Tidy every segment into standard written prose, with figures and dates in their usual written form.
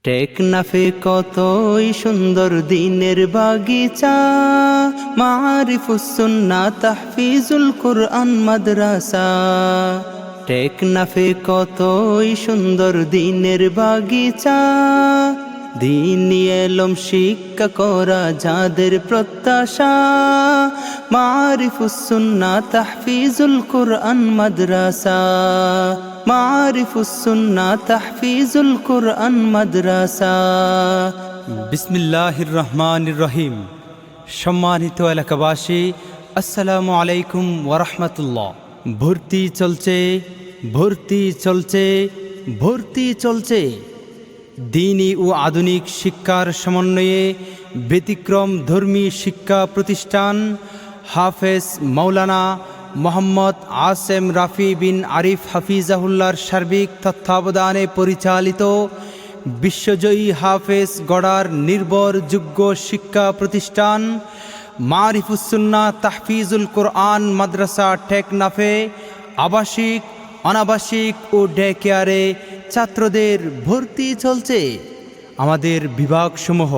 টেকনাফে কতই সুন্দর দিনের বাগিচা, মারিফুস সুন্নাহ তাহফিজুল কুরআন মাদ্রাসা। টেকনাফে কতই সুন্দর দিনের বাগিচা, দ্বীনি এলম শিক্ষা করা যাদের প্রত্যাশা। মারিফুস সুন্নাহ তাহফিজুল কুরআন মাদ্রাসা, মারিফুস সুন্নাহ তাহফিজুল কুরআন মাদ্রাসা। বিসমিল্লাহির রহমানির রহিম। সম্মানিত এলাকাবাসী, আসসালামু আলাইকুম ওয়া রাহমাতুল্লাহ। ভর্তি চলছে, ভর্তি চলছে, ভর্তি চলছে। দ্বীনি ও আধুনিক শিক্ষার সমন্বয়ে ব্যতিক্রম ধর্মী শিক্ষা প্রতিষ্ঠান হাফেজ মাওলানা মোহাম্মদ আসেম রাফি বিন আরিফ হাফিজাহুল্লাহর সার্বিক তত্ত্বাবধানে পরিচালিত বিশ্বজয়ী হাফেজ গড়ার নির্ভরযোগ্য শিক্ষা প্রতিষ্ঠান মারিফুস সুন্নাহ তাহফিজুল কুরআন মাদ্রাসা টেকনাফে আবাসিক, অনাবাসিক ও ডে কেয়ারে ছাত্রদের ভর্তি চলছে। আমাদের বিভাগসমূহ: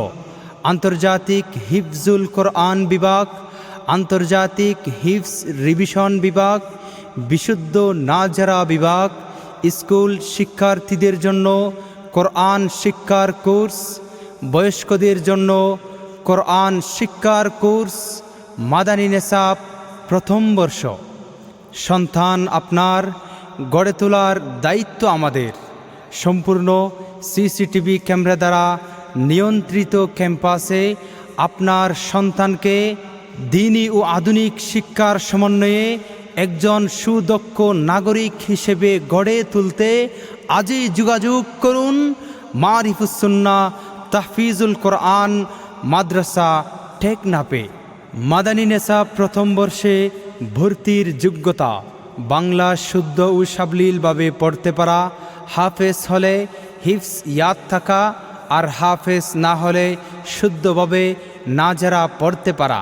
আন্তর্জাতিক হিফজুল কোরআন বিভাগ, আন্তর্জাতিক হিফজ রিভিশন বিভাগ, বিশুদ্ধ নাজারা বিভাগ, স্কুল শিক্ষার্থীদের জন্য কোরআন শিক্ষার কোর্স, বয়স্কদের জন্য কোরআন শিক্ষার কোর্স, মাদানী নেসাব প্রথম বর্ষ। সন্তান আপনার, গড়ে তোলার দায়িত্ব আমাদের। সম্পূর্ণ সিসিটিভি ক্যামেরা দ্বারা নিয়ন্ত্রিত ক্যাম্পাসে আপনার সন্তানকে দ্বীনি ও আধুনিক শিক্ষার সমন্বয়ে একজন সুদক্ষ নাগরিক হিসেবে গড়ে তুলতে আজই যোগাযোগ করুন মারিফুস সুন্নাহ তাহফিজুল কোরআন মাদ্রাসা টেকনাফে। মাদানী নেসাব প্রথম বর্ষে ভর্তির যোগ্যতা: বাংলা শুদ্ধ ও সাবলীলভাবে পড়তে পারা, হাফেজ হলে হিফজ ইয়াদ থাকা, আর হাফেজ না হলে শুদ্ধভাবে নাজারা পড়তে পারা।